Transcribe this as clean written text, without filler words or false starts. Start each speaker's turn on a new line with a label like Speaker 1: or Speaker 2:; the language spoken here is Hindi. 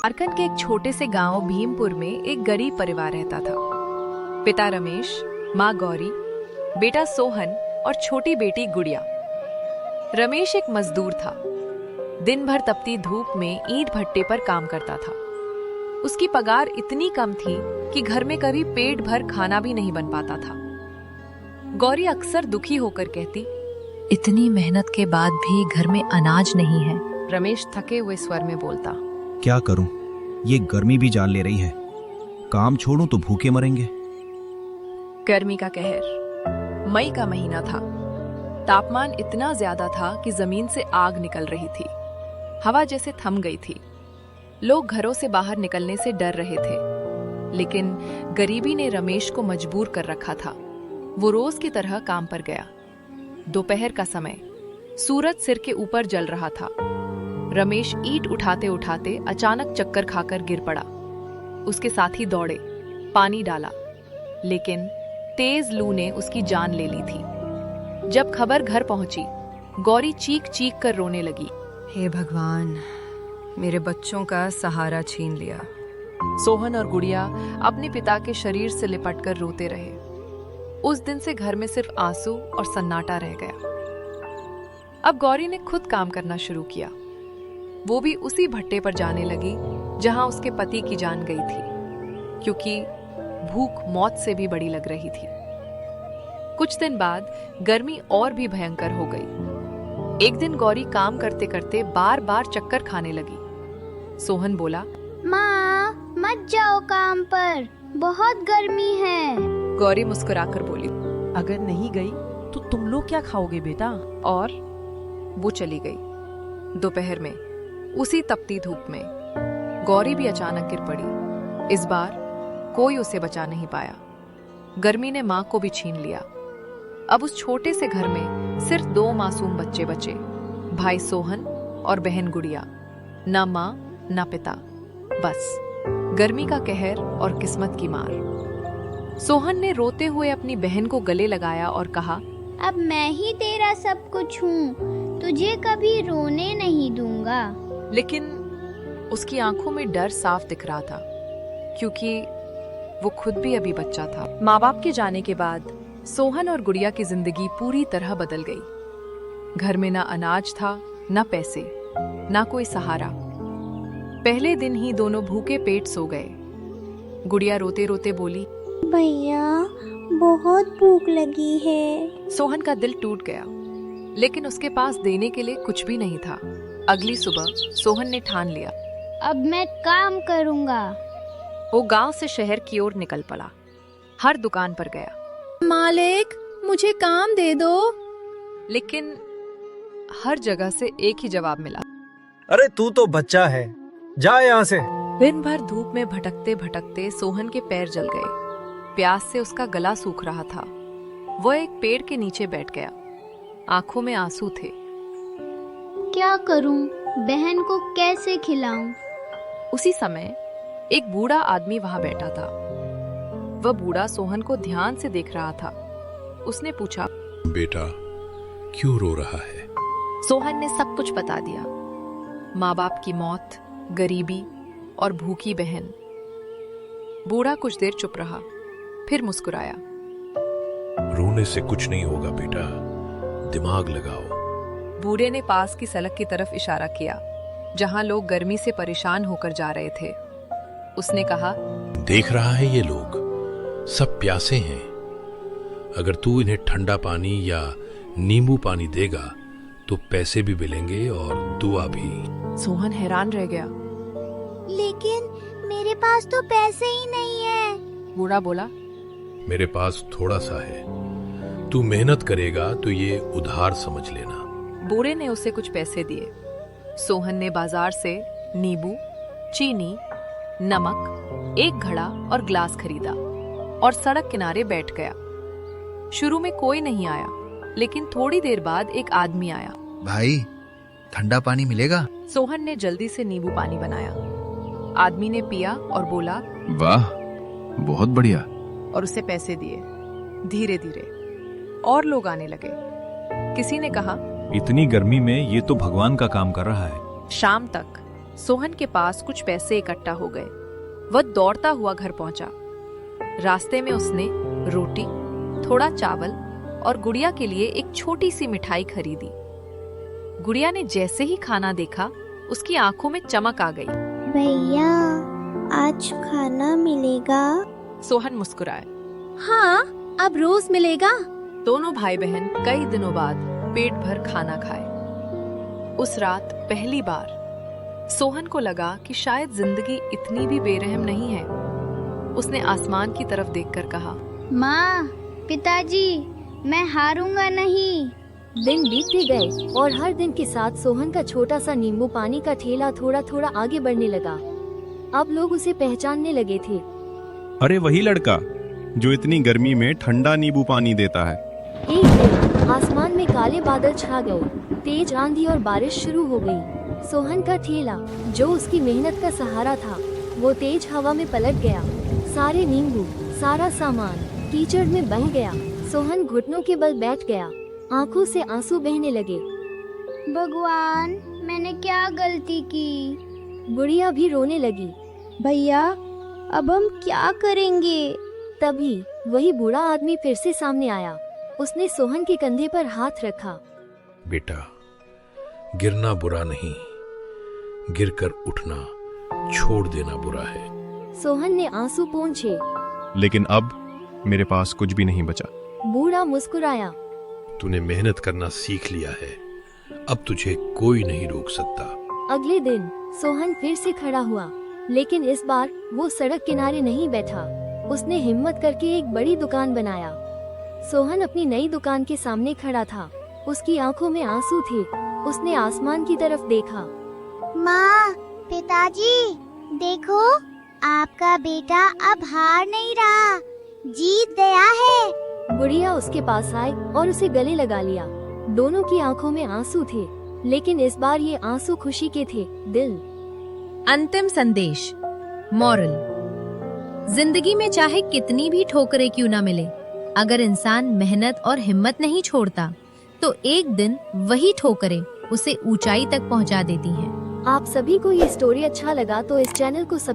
Speaker 1: झारखंड के एक छोटे से गांव भीमपुर में एक गरीब परिवार रहता था। पिता रमेश, माँ गौरी, बेटा सोहन और छोटी बेटी गुड़िया। रमेश एक मजदूर था। दिन भर तपती धूप में ईंट भट्टे पर काम करता था। उसकी पगार इतनी कम थी कि घर में कभी पेट भर खाना भी नहीं बन पाता था। गौरी अक्सर दुखी होकर कहती, इतनी मेहनत के बाद भी घर में अनाज नहीं है। रमेश थके हुए स्वर में बोलता,
Speaker 2: क्या करूं? ये गर्मी भी जान ले रही है। काम छोड़ूं तो भूखे मरेंगे।
Speaker 1: गर्मी का कहर। मई का महीना था। तापमान इतना ज्यादा था कि जमीन से आग निकल रही थी। हवा जैसे थम गई थी। लोग घरों से बाहर निकलने से डर रहे थे। लेकिन गरीबी ने रमेश को मजबूर कर रखा था। वो रोज की तरह काम पर गया। दोपहर का समय, सूरज सिर के ऊपर जल रहा था। रमेश ईंट उठाते उठाते अचानक चक्कर खाकर गिर पड़ा। उसके साथी दौड़े, पानी डाला, लेकिन तेज लू ने उसकी जान ले ली थी। जब खबर घर पहुंची, गौरी चीख चीख कर रोने लगी, हे भगवान, मेरे बच्चों का सहारा छीन लिया। सोहन और गुड़िया अपने पिता के शरीर से लिपटकर रोते रहे। उस दिन से घर में सिर्फ आंसू और सन्नाटा रह गया। अब गौरी ने खुद काम करना शुरू किया। वो भी उसी भट्टे पर जाने लगी जहां उसके पति की जान गई थी, क्योंकि भूख मौत से भी बड़ी लग रही थी। कुछ दिन बाद गर्मी और भी भयंकर हो गई। एक दिन गौरी काम करते करते बार बार चक्कर खाने लगी। सोहन बोला,
Speaker 3: माँ, मत जाओ काम पर, बहुत गर्मी है।
Speaker 1: गौरी मुस्कुराकर बोली,
Speaker 4: अगर नहीं गई तो तुम लोग क्या खाओगे बेटा?
Speaker 1: और वो चली गई। दोपहर में उसी तपती धूप में गौरी भी अचानक गिर पड़ी। इस बार कोई उसे बचा नहीं पाया। गर्मी ने मां को भी छीन लिया। अब उस छोटे से घर में सिर्फ 2 मासूम बच्चे बचे, भाई सोहन और बहन गुड़िया। ना मां ना पिता, बस गर्मी का कहर और किस्मत की मार। सोहन ने रोते हुए अपनी बहन को गले लगाया और कहा,
Speaker 3: अब मैं ही तेरा सब कुछ हूँ, तुझे कभी रोने नहीं दूंगा।
Speaker 1: लेकिन उसकी आंखों में डर साफ दिख रहा था, क्योंकि वो खुद भी अभी बच्चा था। माँ बाप के जाने के बाद सोहन और गुड़िया की जिंदगी पूरी तरह बदल गई। घर में ना अनाज था, ना पैसे, ना कोई सहारा। पहले दिन ही दोनों भूखे पेट सो गए। गुड़िया रोते रोते बोली,
Speaker 3: भैया, बहुत भूख लगी है।
Speaker 1: सोहन का दिल टूट गया, लेकिन उसके पास देने के लिए कुछ भी नहीं था। अगली सुबह सोहन ने ठान लिया,
Speaker 3: अब मैं काम करूँगा।
Speaker 1: वो गांव से शहर की ओर निकल पड़ा। हर दुकान पर गया,
Speaker 5: मालिक, मुझे काम दे दो।
Speaker 1: लेकिन हर जगह से एक ही जवाब मिला,
Speaker 6: अरे तू तो बच्चा है, जा यहाँ से।
Speaker 1: दिन भर धूप में भटकते भटकते सोहन के पैर जल गए। प्यास से उसका गला सूख रहा था। वह एक पेड़ के नीचे बैठ गया। आंखों में आंसू थे।
Speaker 3: क्या करूं? बहन को कैसे खिलाऊं?
Speaker 1: उसी समय एक बूढ़ा आदमी वहां बैठा था। वह बूढ़ा सोहन को ध्यान से देख रहा था। उसने पूछा,
Speaker 7: बेटा, क्यों रो रहा है?
Speaker 1: सोहन ने सब कुछ बता दिया। माँ बाप की मौत, गरीबी और भूखी बहन। बूढ़ा कुछ देर चुप रहा, फिर मुस्कुराया।
Speaker 7: रोने से कुछ नहीं होगा बेटा, दिमाग लगाओ।
Speaker 1: बूढ़े ने पास की सड़क की तरफ इशारा किया, जहां लोग गर्मी से परेशान होकर जा रहे थे। उसने कहा,
Speaker 7: देख रहा है ये लोग सब प्यासे हैं। अगर तू इन्हें ठंडा पानी या नींबू पानी देगा तो पैसे भी मिलेंगे और दुआ भी।
Speaker 1: सोहन हैरान रह गया।
Speaker 3: लेकिन मेरे पास तो पैसे ही नहीं है।
Speaker 1: बूढ़ा बोला,
Speaker 7: मेरे पास थोड़ा सा है, तू मेहनत करेगा तो ये उधार समझ लेना।
Speaker 1: बूढ़े ने उसे कुछ पैसे दिए। सोहन ने बाजार से नींबू, चीनी, नमक, एक घड़ा और ग्लास खरीदा और सड़क किनारे बैठ गया। शुरू में कोई नहीं आया, लेकिन थोड़ी देर बाद एक आदमी आया।
Speaker 2: भाई, ठंडा पानी मिलेगा?
Speaker 1: सोहन ने जल्दी से नींबू पानी बनाया। आदमी ने पिया और बोला,
Speaker 2: वाह, बहुत बढ़िया।
Speaker 1: और उसे पैसे दिए। धीरे धीरे और लोग आने लगे। किसी ने कहा,
Speaker 2: इतनी गर्मी में ये तो भगवान का काम कर रहा है।
Speaker 1: शाम तक सोहन के पास कुछ पैसे इकट्ठा हो गए। वह दौड़ता हुआ घर पहुंचा। रास्ते में उसने रोटी, थोड़ा चावल और गुड़िया के लिए एक छोटी सी मिठाई खरीदी। गुड़िया ने जैसे ही खाना देखा, उसकी आंखों में चमक आ गई।
Speaker 3: भैया, आज खाना मिलेगा?
Speaker 1: सोहन मुस्कुराए।
Speaker 5: हाँ, अब रोज मिलेगा।
Speaker 1: दोनों भाई बहन कई दिनों बाद पेट भर खाना खाए। उस रात पहली बार सोहन को लगा कि शायद जिंदगी इतनी भी बेरहम नहीं है। उसने आसमान की तरफ देखकर कहा,
Speaker 3: माँ, पिताजी, मैं हारूंगा नहीं।
Speaker 8: दिन बीतते गए और हर दिन के साथ सोहन का छोटा सा नींबू पानी का ठेला थोड़ा थोड़ा आगे बढ़ने लगा। अब लोग उसे पहचानने लगे थे।
Speaker 9: अरे वही लड़का जो इतनी गर्मी में ठंडा नींबू पानी देता है।
Speaker 8: एक दिन आसमान में काले बादल छा गए, तेज आंधी और बारिश शुरू हो गई। सोहन का ठेला, जो उसकी मेहनत का सहारा था, वो तेज हवा में पलट गया। सारे नींबू, सारा सामान कीचड़ में बह गया। सोहन घुटनों के बल बैठ गया, आंखों से आंसू बहने लगे।
Speaker 3: भगवान, मैंने क्या गलती की?
Speaker 8: गुड़िया भी रोने लगी।
Speaker 3: भैया, अब हम क्या करेंगे?
Speaker 8: तभी वही बूढ़ा आदमी फिर से सामने आया। उसने सोहन के कंधे पर हाथ रखा।
Speaker 7: बेटा, गिरना बुरा नहीं, गिरकर उठना, छोड़ देना बुरा है।
Speaker 8: सोहन ने आंसू पोंछे।
Speaker 9: लेकिन अब मेरे पास कुछ भी नहीं बचा।
Speaker 8: बूढ़ा मुस्कुराया।
Speaker 7: तूने मेहनत करना सीख लिया है, अब तुझे कोई नहीं रोक सकता।
Speaker 8: अगले दिन सोहन फिर से खड़ा हुआ, लेकिन इस बार वो सड़क किनारे नहीं बैठा। उसने हिम्मत करके एक बड़ी दुकान बनाया। सोहन अपनी नई दुकान के सामने खड़ा था। उसकी आंखों में आंसू थे। उसने आसमान की तरफ देखा।
Speaker 3: माँ, पिताजी, देखो, आपका बेटा अब हार नहीं रहा, जीत गया है।
Speaker 8: गुड़िया उसके पास आई और उसे गले लगा लिया। दोनों की आंखों में आंसू थे, लेकिन इस बार ये आंसू खुशी के थे। दिल।
Speaker 5: अंतिम संदेश, मॉरल। जिंदगी में चाहे कितनी भी ठोकरें क्यों ना मिले, अगर इंसान मेहनत और हिम्मत नहीं छोड़ता, तो एक दिन वही ठोकरें उसे ऊंचाई तक पहुंचा देती हैं।
Speaker 8: आप सभी को ये स्टोरी अच्छा लगा तो इस चैनल को सब्सक्राइब